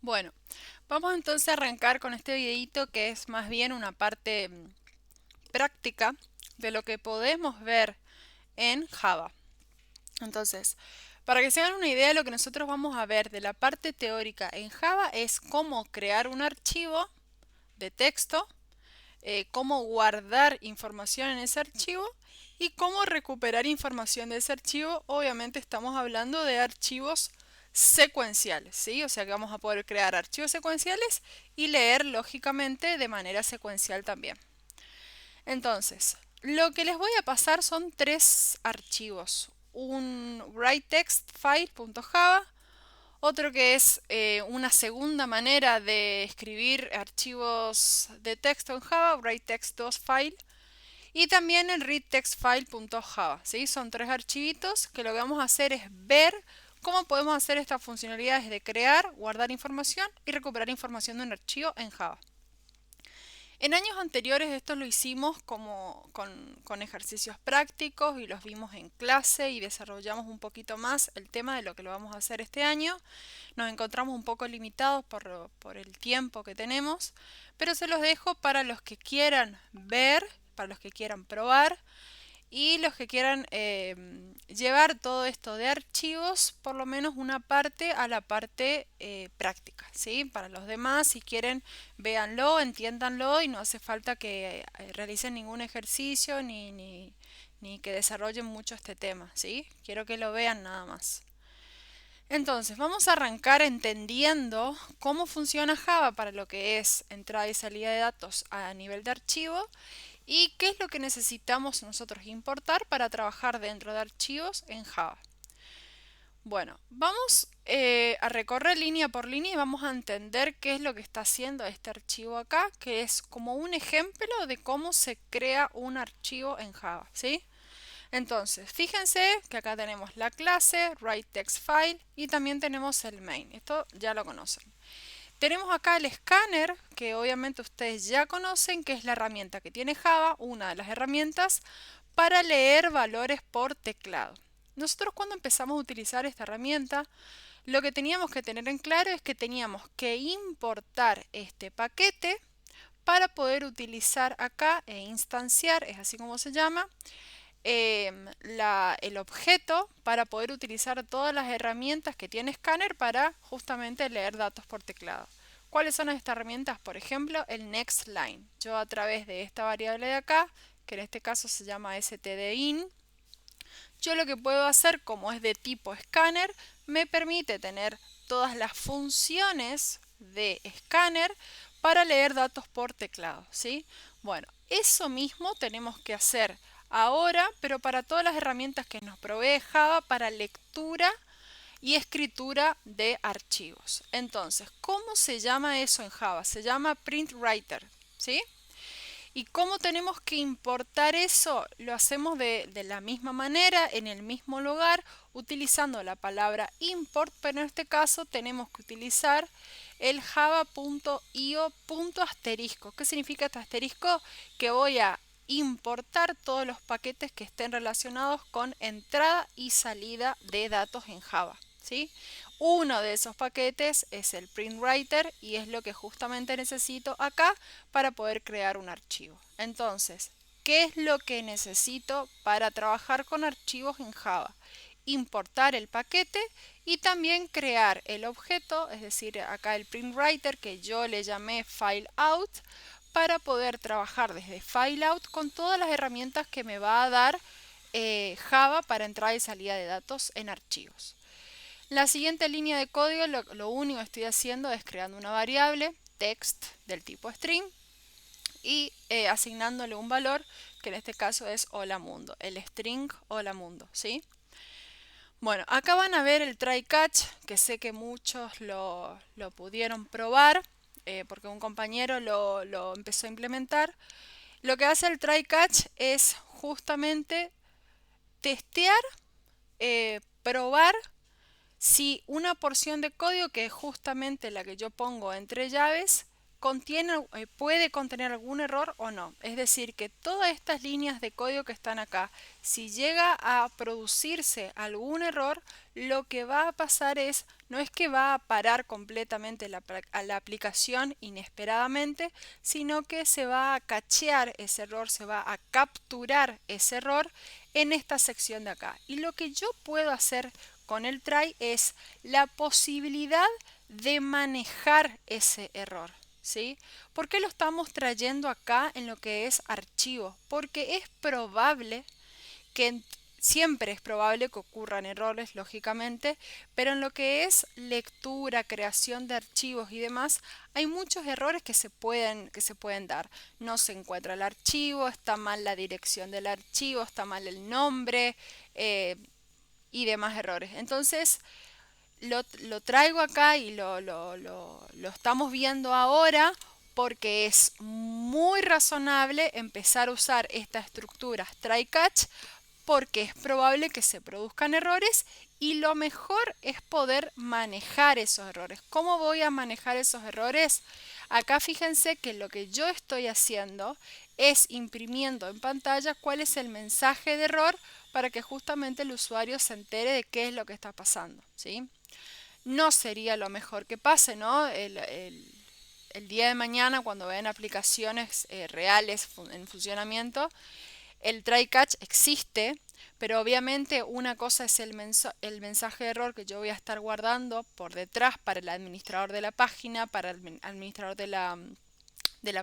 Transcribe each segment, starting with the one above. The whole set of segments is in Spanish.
Bueno, vamos entonces a arrancar con este videito que es más bien una parte práctica de lo que podemos ver en Java. Entonces, para que se hagan una idea de lo que nosotros vamos a ver de la parte teórica en Java es cómo crear un archivo de texto, cómo guardar información en ese archivo y cómo recuperar información de ese archivo. Obviamente estamos hablando de archivos secuenciales, ¿sí? O sea que vamos a poder crear archivos secuenciales y leer lógicamente de manera secuencial también. Entonces, lo que les voy a pasar son tres archivos. Un writeTextFile.java, otro que es una segunda manera de escribir archivos de texto en Java, writeText2File, y también el readTextFile.java, ¿sí? Son tres archivitos que lo que vamos a hacer es ver cómo podemos hacer estas funcionalidades de crear, guardar información y recuperar información de un archivo en Java. En años anteriores esto lo hicimos como con ejercicios prácticos y los vimos en clase y desarrollamos un poquito más el tema de lo que lo vamos a hacer este año. Nos encontramos un poco limitados por el tiempo que tenemos, pero se los dejo para los que quieran ver, para los que quieran probar y los que quieran llevar todo esto de archivos, por lo menos una parte a la parte práctica, ¿sí? Para los demás, si quieren, véanlo, entiéndanlo y no hace falta que realicen ningún ejercicio ni que desarrollen mucho este tema, ¿sí? Quiero que lo vean nada más. Entonces, vamos a arrancar entendiendo cómo funciona Java para lo que es entrada y salida de datos a nivel de archivo y qué es lo que necesitamos nosotros importar para trabajar dentro de archivos en Java. Bueno, vamos a recorrer línea por línea y vamos a entender qué es lo que está haciendo este archivo acá, que es como un ejemplo de cómo se crea un archivo en Java, ¿sí? Entonces, fíjense que acá tenemos la clase, writeTextFile y también tenemos el main. Esto ya lo conocen. Tenemos acá el escáner, que obviamente ustedes ya conocen, que es la herramienta que tiene Java, una de las herramientas, para leer valores por teclado. Nosotros cuando empezamos a utilizar esta herramienta, lo que teníamos que tener en claro es que teníamos que importar este paquete para poder utilizar acá e instanciar, es así como se llama, el objeto para poder utilizar todas las herramientas que tiene Scanner para justamente leer datos por teclado. ¿Cuáles son estas herramientas? Por ejemplo, el next line. Yo a través de esta variable de acá, que en este caso se llama stdin, yo lo que puedo hacer, como es de tipo Scanner, me permite tener todas las funciones de Scanner para leer datos por teclado, ¿sí? Bueno, eso mismo tenemos que hacer ahora, pero para todas las herramientas que nos provee Java para lectura y escritura de archivos. Entonces, ¿cómo se llama eso en Java? Se llama PrintWriter, ¿sí? ¿Y cómo tenemos que importar eso? Lo hacemos de la misma manera, en el mismo lugar, utilizando la palabra import, pero en este caso tenemos que utilizar el java.io.asterisco. ¿Qué significa este asterisco? Que voy a importar todos los paquetes que estén relacionados con entrada y salida de datos en Java, ¿sí? Uno de esos paquetes es el PrintWriter y es lo que justamente necesito acá para poder crear un archivo. Entonces, ¿qué es lo que necesito para trabajar con archivos en Java? Importar el paquete y también crear el objeto, es decir, acá el PrintWriter que yo le llamé FileOut, para poder trabajar desde FileOut con todas las herramientas que me va a dar Java para entrada y salida de datos en archivos. La siguiente línea de código, lo único que estoy haciendo es creando una variable text del tipo string y asignándole un valor que en este caso es hola mundo, el string hola mundo, ¿sí? Bueno, acá van a ver el try catch, que sé que muchos lo pudieron probar, porque un compañero lo empezó a implementar. Lo que hace el try catch es justamente testear, probar si una porción de código, que es justamente la que yo pongo entre llaves, puede contener algún error o no. Es decir, que todas estas líneas de código que están acá, si llega a producirse algún error, lo que va a pasar no es que va a parar completamente a la aplicación inesperadamente, sino que se va a cachear ese error, se va a capturar ese error en esta sección de acá. Y lo que yo puedo hacer con el try es la posibilidad de manejar ese error, ¿sí? ¿Por qué lo estamos trayendo acá en lo que es archivo? Porque es probable siempre es probable que ocurran errores, lógicamente, pero en lo que es lectura, creación de archivos y demás, hay muchos errores que se pueden dar. No se encuentra el archivo, está mal la dirección del archivo, está mal el nombre y demás errores. Entonces, lo traigo acá y lo estamos viendo ahora porque es muy razonable empezar a usar estas estructuras try catch porque es probable que se produzcan errores y lo mejor es poder manejar esos errores. ¿Cómo voy a manejar esos errores? Acá fíjense que lo que yo estoy haciendo es imprimiendo en pantalla cuál es el mensaje de error para que justamente el usuario se entere de qué es lo que está pasando, ¿sí? No sería lo mejor que pase, ¿no? El día de mañana, cuando vean aplicaciones reales en funcionamiento, el try catch existe, pero obviamente una cosa es el mensaje de error que yo voy a estar guardando por detrás para el administrador de la página, para el administrador de la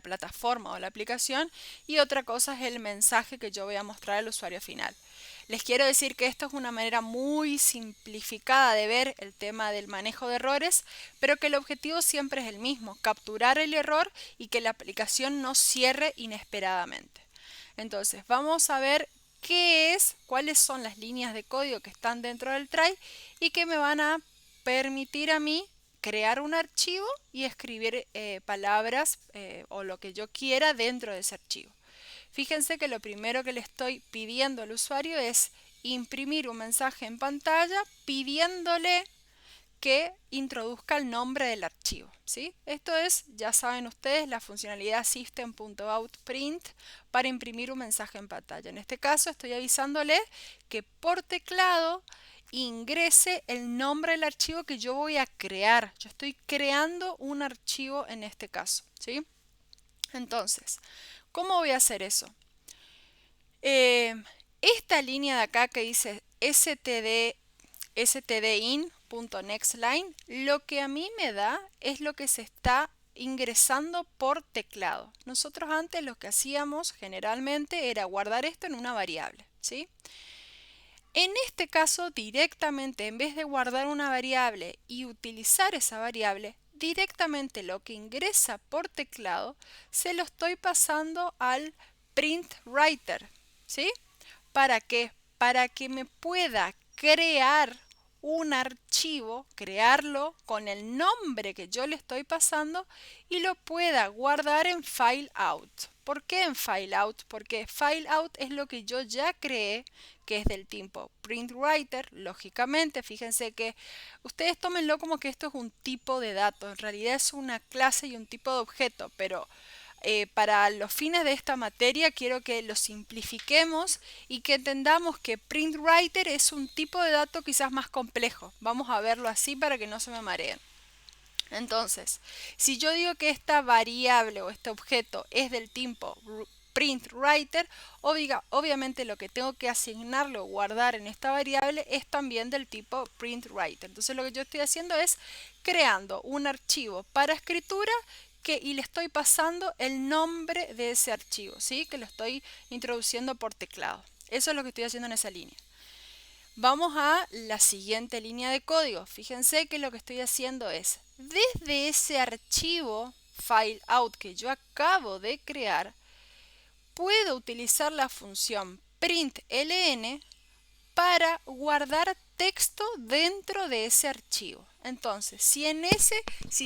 plataforma o la aplicación, y otra cosa es el mensaje que yo voy a mostrar al usuario final. Les quiero decir que esto es una manera muy simplificada de ver el tema del manejo de errores, pero que el objetivo siempre es el mismo, capturar el error y que la aplicación no cierre inesperadamente. Entonces, vamos a ver cuáles son las líneas de código que están dentro del try y que me van a permitir a mí crear un archivo y escribir palabras o lo que yo quiera dentro de ese archivo. Fíjense que lo primero que le estoy pidiendo al usuario es imprimir un mensaje en pantalla pidiéndole que introduzca el nombre del archivo, ¿sí? Esto es, ya saben ustedes, la funcionalidad system.out.print para imprimir un mensaje en pantalla. En este caso estoy avisándole que por teclado ingrese el nombre del archivo que yo voy a crear. Yo estoy creando un archivo en este caso, ¿sí? Entonces, ¿cómo voy a hacer eso? Esta línea de acá que dice stdin.nextLine, lo que a mí me da es lo que se está ingresando por teclado. Nosotros antes lo que hacíamos generalmente era guardar esto en una variable, ¿sí? En este caso, directamente, en vez de guardar una variable y utilizar esa variable, directamente lo que ingresa por teclado se lo estoy pasando al print writer, ¿sí? ¿Para qué? Para que me pueda crear un archivo, crearlo con el nombre que yo le estoy pasando y lo pueda guardar en file out. ¿Por qué en file out? Porque file out es lo que yo ya creé, que es del tipo print writer. Lógicamente, fíjense que ustedes tómenlo como que esto es un tipo de dato, en realidad es una clase y un tipo de objeto, pero para los fines de esta materia quiero que lo simplifiquemos y que entendamos que printWriter es un tipo de dato quizás más complejo. Vamos a verlo así para que no se me mareen. Entonces, si yo digo que esta variable o este objeto es del tipo printWriter, obviamente lo que tengo que asignarle o guardar en esta variable es también del tipo printWriter. Entonces lo que yo estoy haciendo es creando un archivo para escritura y le estoy pasando el nombre de ese archivo, ¿sí? Que lo estoy introduciendo por teclado. Eso es lo que estoy haciendo en esa línea. Vamos a la siguiente línea de código. Fíjense que lo que estoy haciendo es, desde ese archivo file out que yo acabo de crear, puedo utilizar la función println para guardar texto dentro de ese archivo. Entonces, si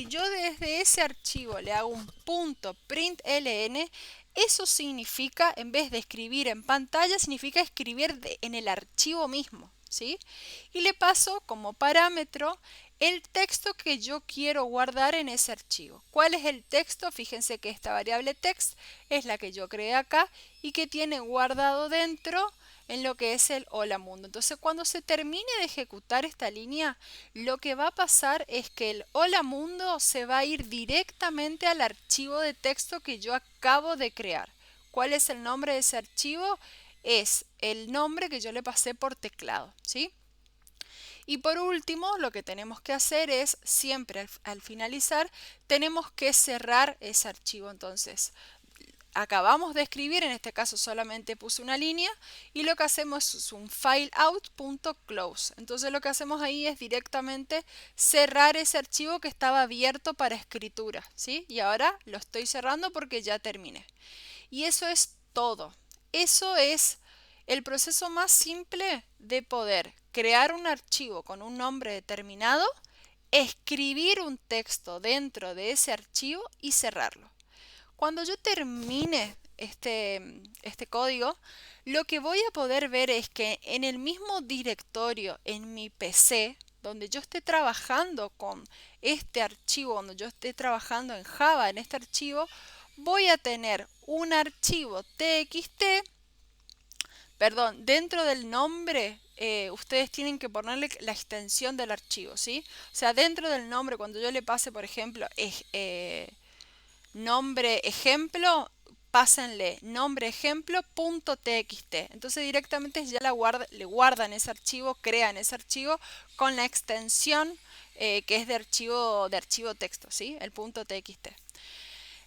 yo desde ese archivo le hago un punto println, eso significa, en vez de escribir en pantalla, significa escribir en el archivo mismo, ¿sí? Y le paso como parámetro el texto que yo quiero guardar en ese archivo. ¿Cuál es el texto? Fíjense que esta variable text es la que yo creé acá y que tiene guardado dentro en lo que es el hola mundo. Entonces, cuando se termine de ejecutar esta línea, lo que va a pasar es que el hola mundo se va a ir directamente al archivo de texto que yo acabo de crear. ¿Cuál es el nombre de ese archivo? Es el nombre que yo le pasé por teclado, ¿sí? Y por último, lo que tenemos que hacer es, siempre al finalizar, tenemos que cerrar ese archivo. Entonces, acabamos de escribir, en este caso solamente puse una línea, y lo que hacemos es un fileout.close. Entonces lo que hacemos ahí es directamente cerrar ese archivo que estaba abierto para escritura, ¿sí? Y ahora lo estoy cerrando porque ya terminé. Y eso es todo. Eso es el proceso más simple de poder crear un archivo con un nombre determinado, escribir un texto dentro de ese archivo y cerrarlo. Cuando yo termine este código, lo que voy a poder ver es que en el mismo directorio en mi PC, donde yo esté trabajando con este archivo, donde yo esté trabajando en Java en este archivo, voy a tener un archivo txt, perdón, dentro del nombre ustedes tienen que ponerle la extensión del archivo, ¿sí? O sea, dentro del nombre, cuando yo le pase, por ejemplo, nombre ejemplo, pásenle nombre ejemplo.txt. Entonces directamente ya le guardan ese archivo, crean ese archivo con la extensión que es de archivo texto, ¿sí? El .txt.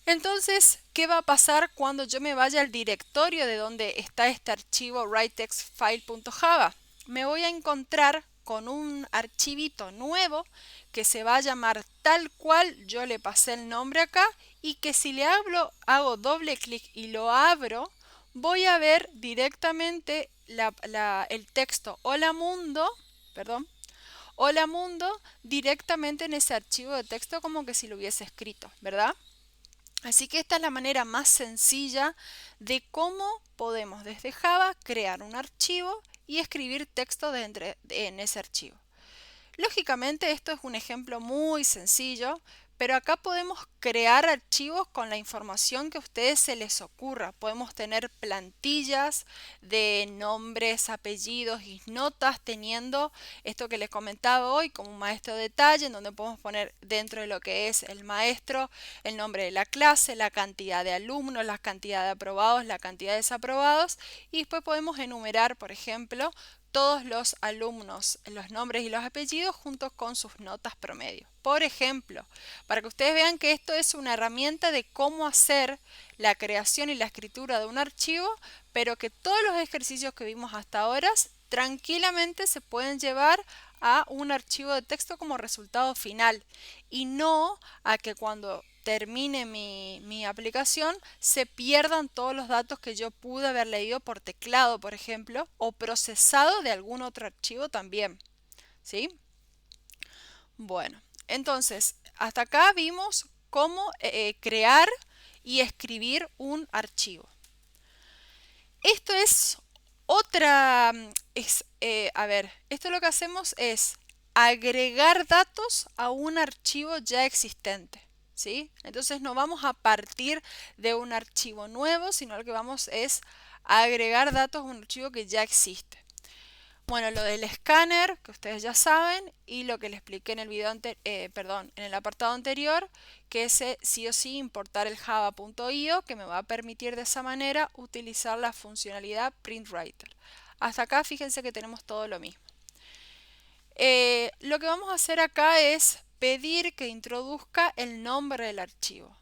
Entonces, ¿qué va a pasar cuando yo me vaya al directorio de donde está este archivo writextfile.java? Me voy a encontrar con un archivito nuevo que se va a llamar tal cual yo le pasé el nombre acá y que si le hago doble clic y lo abro, voy a ver directamente el texto hola mundo, perdón, hola mundo directamente en ese archivo de texto como que si lo hubiese escrito, ¿verdad? Así que esta es la manera más sencilla de cómo podemos desde Java crear un archivo y escribir texto en ese archivo. Lógicamente esto es un ejemplo muy sencillo, pero acá podemos crear archivos con la información que a ustedes se les ocurra. Podemos tener plantillas de nombres, apellidos y notas teniendo esto que les comentaba hoy como un maestro de detalle en donde podemos poner dentro de lo que es el maestro el nombre de la clase, la cantidad de alumnos, la cantidad de aprobados, la cantidad de desaprobados y después podemos enumerar, por ejemplo, todos los alumnos, los nombres y los apellidos juntos con sus notas promedio. Por ejemplo, para que ustedes vean que esto es una herramienta de cómo hacer la creación y la escritura de un archivo, pero que todos los ejercicios que vimos hasta ahora tranquilamente se pueden llevar a un archivo de texto como resultado final y no a que cuando termine mi aplicación se pierdan todos los datos que yo pude haber leído por teclado, por ejemplo, o procesado de algún otro archivo también, ¿sí? Bueno, entonces, hasta acá vimos cómo crear y escribir un archivo. Esto es otra, a ver, esto lo que hacemos es agregar datos a un archivo ya existente, ¿sí? Entonces no vamos a partir de un archivo nuevo, sino lo que vamos es agregar datos a un archivo que ya existe. Bueno, lo del escáner, que ustedes ya saben, y lo que les expliqué en el video perdón, en el apartado anterior, que es sí o sí importar el java.io, que me va a permitir de esa manera utilizar la funcionalidad PrintWriter. Hasta acá fíjense que tenemos todo lo mismo. Lo que vamos a hacer acá es pedir que introduzca el nombre del archivo.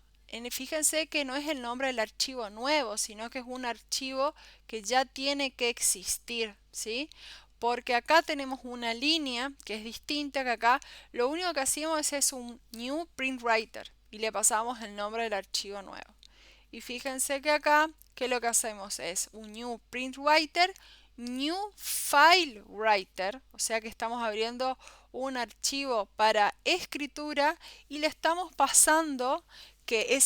Fíjense que no es el nombre del archivo nuevo, sino que es un archivo que ya tiene que existir, ¿sí? Porque acá tenemos una línea que es distinta que acá. Lo único que hacemos es un new print writer y le pasamos el nombre del archivo nuevo. Y fíjense que acá, que lo que hacemos es un new print writer, new file writer, o sea que estamos abriendo un archivo para escritura y le estamos pasando que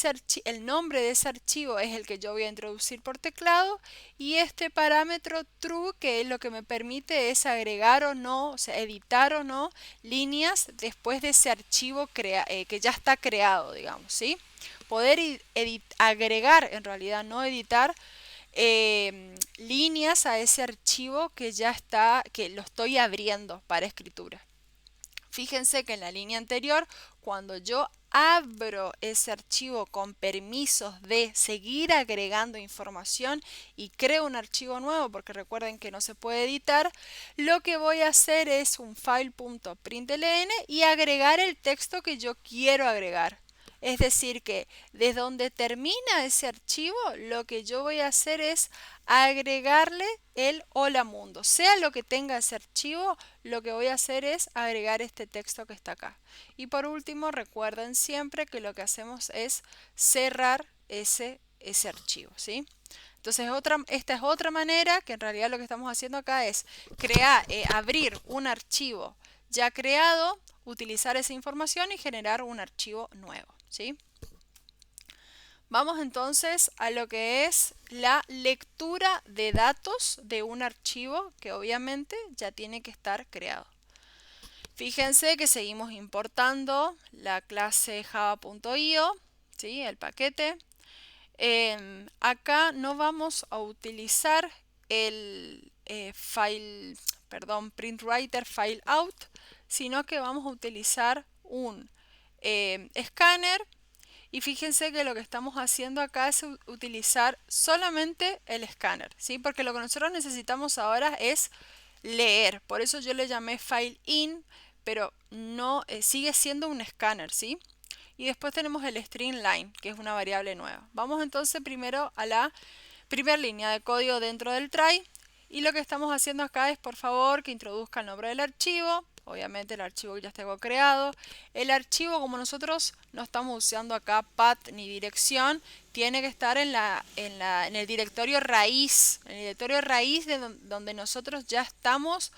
el nombre de ese archivo es el que yo voy a introducir por teclado, y este parámetro true, que es lo que me permite es agregar o no, o sea, editar o no líneas después de ese archivo que ya está creado, digamos, ¿sí? Poder agregar, en realidad no editar, líneas a ese archivo que ya está, que lo estoy abriendo para escritura. Fíjense que en la línea anterior, cuando yo abro ese archivo con permisos de seguir agregando información y creo un archivo nuevo, porque recuerden que no se puede editar, lo que voy a hacer es un file.println y agregar el texto que yo quiero agregar. Es decir, que desde donde termina ese archivo, lo que yo voy a hacer es agregarle el hola mundo. Sea lo que tenga ese archivo, lo que voy a hacer es agregar este texto que está acá. Y por último, recuerden siempre que lo que hacemos es cerrar ese archivo, ¿sí? Entonces esta es otra manera, que en realidad lo que estamos haciendo acá es abrir un archivo ya creado, utilizar esa información y generar un archivo nuevo, ¿sí? Vamos entonces a lo que es la lectura de datos de un archivo que obviamente ya tiene que estar creado. Fíjense que seguimos importando la clase java.io, ¿sí? El paquete. Acá no vamos a utilizar el printwriter file out, sino que vamos a utilizar un escáner. Y fíjense que lo que estamos haciendo acá es utilizar solamente el escáner, ¿sí? Porque lo que nosotros necesitamos ahora es leer. Por eso yo le llamé file in, pero no sigue siendo un escáner, ¿sí? Y después tenemos el string line, que es una variable nueva. Vamos entonces primero a la primera línea de código dentro del try. Y lo que estamos haciendo acá es, por favor, que introduzca el nombre del archivo. Obviamente el archivo que ya tengo creado. El archivo, como nosotros no estamos usando acá path ni dirección, tiene que estar en el directorio raíz. En el directorio raíz de donde nosotros ya estamos,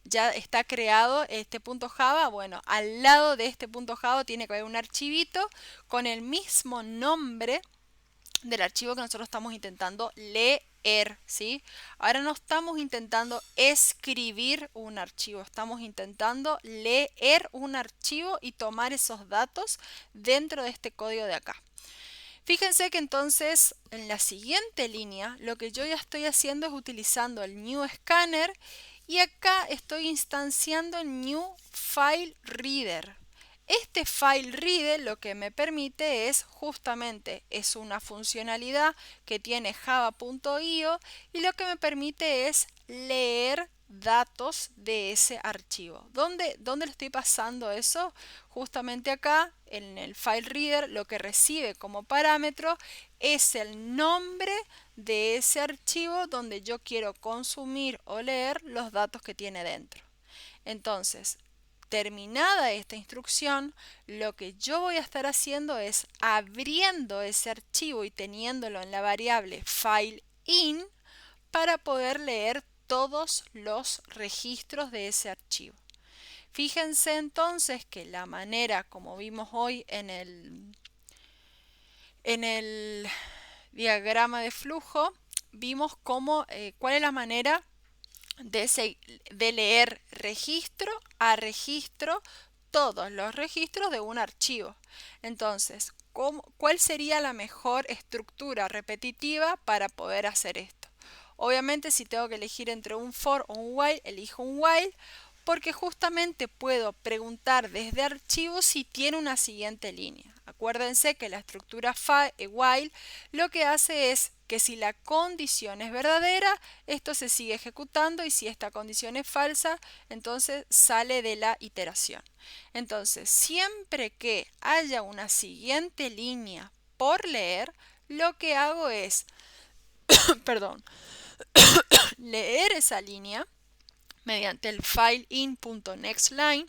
ya está creado este punto Java. Bueno, al lado de este punto Java tiene que haber un archivito con el mismo nombre del archivo que nosotros estamos intentando leer, ¿sí? Ahora no estamos intentando escribir un archivo, estamos intentando leer un archivo y tomar esos datos dentro de este código de acá. Fíjense que entonces en la siguiente línea lo que yo ya estoy haciendo es utilizando el new scanner y acá estoy instanciando el new file reader. Este file reader lo que me permite es justamente, es una funcionalidad que tiene java.io y lo que me permite es leer datos de ese archivo. ¿Dónde le estoy pasando eso? Justamente acá en el file reader lo que recibe como parámetro es el nombre de ese archivo donde yo quiero consumir o leer los datos que tiene dentro. Entonces, terminada esta instrucción, lo que yo voy a estar haciendo es abriendo ese archivo y teniéndolo en la variable fileIn para poder leer todos los registros de ese archivo. Fíjense entonces que la manera, como vimos hoy en el diagrama de flujo, vimos cuál es la manera de leer registro a registro todos los registros de un archivo. Entonces, ¿cuál sería la mejor estructura repetitiva para poder hacer esto? Obviamente, si tengo que elegir entre un for o un while, elijo un while, porque justamente puedo preguntar desde archivo si tiene una siguiente línea. Acuérdense que la estructura while lo que hace es que si la condición es verdadera, esto se sigue ejecutando, y si esta condición es falsa, entonces sale de la iteración. Entonces, siempre que haya una siguiente línea por leer, lo que hago es, perdón, leer esa línea mediante el fileIn.nextLine.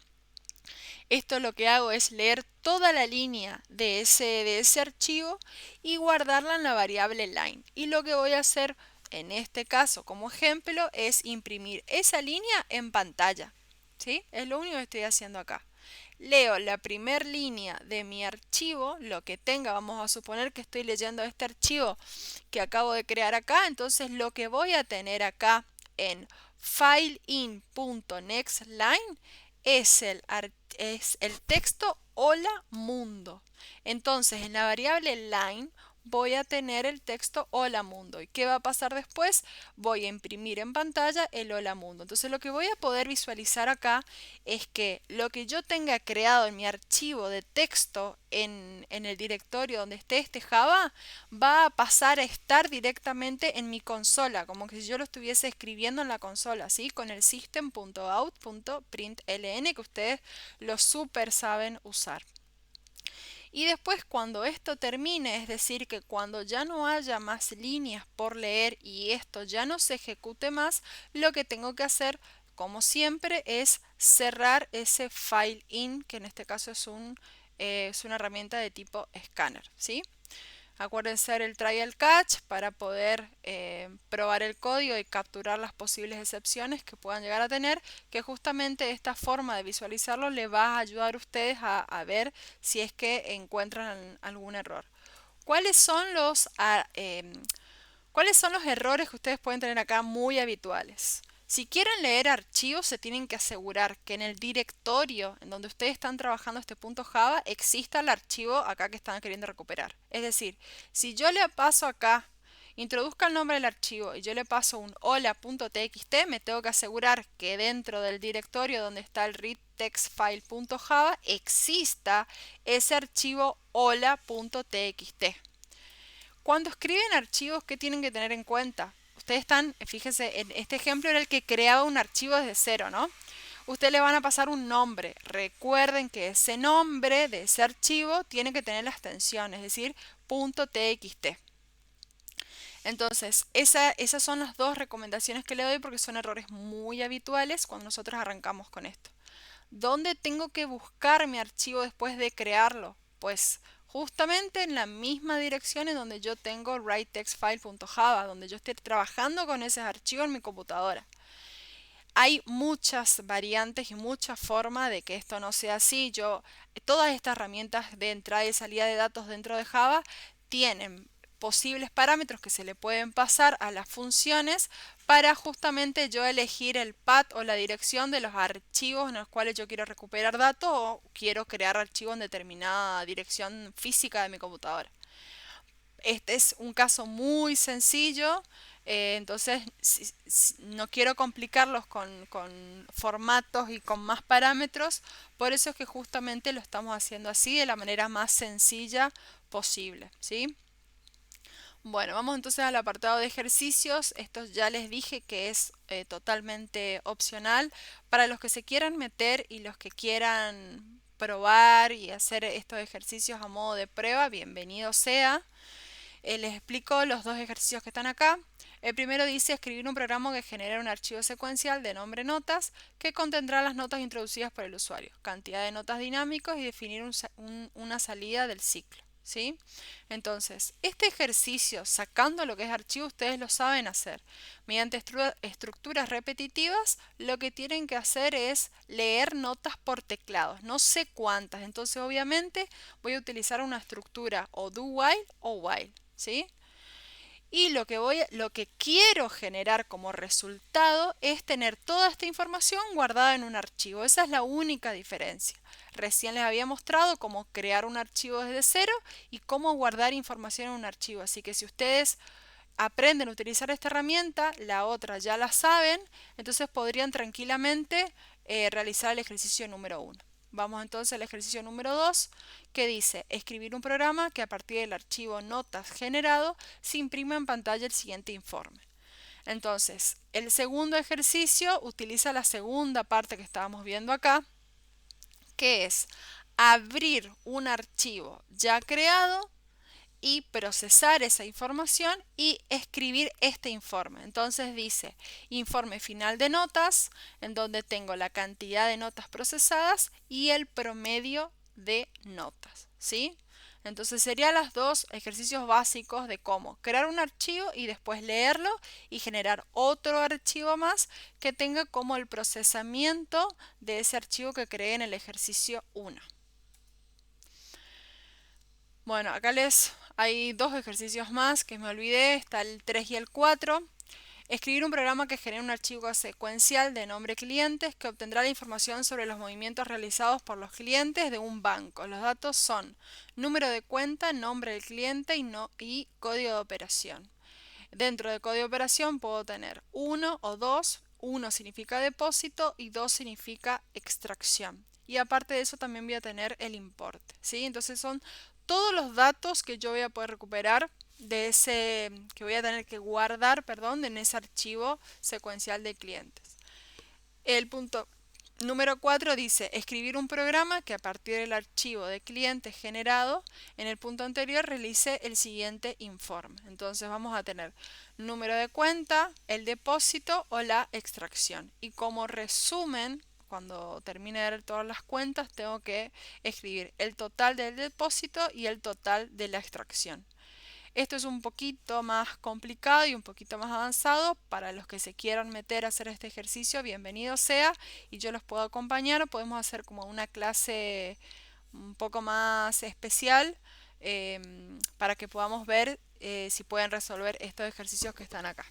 Esto lo que hago es leer toda la línea de ese archivo y guardarla en la variable line. Y lo que voy a hacer en este caso como ejemplo es imprimir esa línea en pantalla, ¿sí? Es lo único que estoy haciendo acá. Leo la primera línea de mi archivo, lo que tenga, vamos a suponer que estoy leyendo este archivo que acabo de crear acá, entonces lo que voy a tener acá en filein.nextLine es el texto hola mundo. Entonces en la variable line voy a tener el texto hola mundo. ¿Y qué va a pasar después? Voy a imprimir en pantalla el hola mundo. Entonces lo que voy a poder visualizar acá es que lo que yo tenga creado en mi archivo de texto en el directorio donde esté este Java va a pasar a estar directamente en mi consola, como que si yo lo estuviese escribiendo en la consola, ¿sí? Con el system.out.println que ustedes lo súper saben usar. Y después cuando esto termine, es decir, que cuando ya no haya más líneas por leer y esto ya no se ejecute más, lo que tengo que hacer, como siempre, es cerrar ese file in, que en este caso es una herramienta de tipo escáner, ¿sí? Acuérdense el trial catch para poder probar el código y capturar las posibles excepciones que puedan llegar a tener, que justamente esta forma de visualizarlo le va a ayudar a ustedes a ver si es que encuentran algún error. ¿Cuáles son ¿Cuáles son los errores que ustedes pueden tener acá muy habituales? Si quieren leer archivos, se tienen que asegurar que en el directorio en donde ustedes están trabajando este punto Java exista el archivo acá que están queriendo recuperar. Es decir, si yo le paso acá, introduzca el nombre del archivo y yo le paso un hola.txt, me tengo que asegurar que dentro del directorio donde está el readTextFile.java exista ese archivo hola.txt. Cuando escriben archivos, ¿qué tienen que tener en cuenta? Ustedes están, fíjense, en este ejemplo era el que creaba un archivo desde cero, ¿no? Ustedes le van a pasar un nombre. Recuerden que ese nombre de ese archivo tiene que tener la extensión, es decir, .txt. Entonces, esas son las dos recomendaciones que le doy porque son errores muy habituales cuando nosotros arrancamos con esto. ¿Dónde tengo que buscar mi archivo después de crearlo? Pues justamente en la misma dirección en donde yo tengo writeTextFile.java, donde yo estoy trabajando con ese archivo en mi computadora. Hay muchas variantes y muchas formas de que esto no sea así. Todas estas herramientas de entrada y salida de datos dentro de Java tienen posibles parámetros que se le pueden pasar a las funciones para justamente yo elegir el path o la dirección de los archivos en los cuales yo quiero recuperar datos o quiero crear archivos en determinada dirección física de mi computadora. Este es un caso muy sencillo, entonces no quiero complicarlos con formatos y con más parámetros, por eso es que justamente lo estamos haciendo así de la manera más sencilla posible, ¿sí? Bueno, vamos entonces al apartado de ejercicios. Esto ya les dije que es totalmente opcional para los que se quieran meter y los que quieran probar y hacer estos ejercicios a modo de prueba, bienvenido sea. Les explico los dos ejercicios que están acá. El primero dice escribir un programa que genere un archivo secuencial de nombre notas que contendrá las notas introducidas por el usuario, cantidad de notas dinámicos y definir una salida del ciclo, ¿sí? Entonces, este ejercicio, sacando lo que es archivo, ustedes lo saben hacer. Mediante estructuras repetitivas, lo que tienen que hacer es leer notas por teclados. No sé cuántas, entonces obviamente voy a utilizar una estructura o do while o while, ¿sí? Y lo que quiero generar como resultado es tener toda esta información guardada en un archivo. Esa es la única diferencia. Recién les había mostrado cómo crear un archivo desde cero y cómo guardar información en un archivo. Así que si ustedes aprenden a utilizar esta herramienta, la otra ya la saben, entonces podrían tranquilamente realizar el ejercicio número 1. Vamos entonces al ejercicio número 2, que dice escribir un programa que a partir del archivo notas generado se imprima en pantalla el siguiente informe. Entonces, el segundo ejercicio utiliza la segunda parte que estábamos viendo acá, que es abrir un archivo ya creado y procesar esa información y escribir este informe. Entonces dice informe final de notas, en donde tengo la cantidad de notas procesadas y el promedio de notas, ¿sí? Entonces serían los dos ejercicios básicos de cómo crear un archivo y después leerlo y generar otro archivo más que tenga como el procesamiento de ese archivo que creé en el ejercicio 1. Bueno, acá hay dos ejercicios más que me olvidé, está el 3 y el 4. Escribir un programa que genere un archivo secuencial de nombre clientes que obtendrá la información sobre los movimientos realizados por los clientes de un banco. Los datos son número de cuenta, nombre del cliente y código de operación. Dentro del código de operación puedo tener uno o dos. Uno significa depósito y dos significa extracción. Y aparte de eso también voy a tener el importe, ¿sí? Entonces son todos los datos que yo voy a poder recuperar que voy a tener que guardar, perdón, en ese archivo secuencial de clientes. El punto número 4 dice escribir un programa que a partir del archivo de clientes generado en el punto anterior realice el siguiente informe. Entonces vamos a tener número de cuenta, el depósito o la extracción. Y como resumen, cuando termine de ver todas las cuentas, tengo que escribir el total del depósito y el total de la extracción. Esto es un poquito más complicado y un poquito más avanzado. Para los que se quieran meter a hacer este ejercicio, bienvenido sea y yo los puedo acompañar. Podemos hacer como una clase un poco más especial para que podamos ver si pueden resolver estos ejercicios que están acá.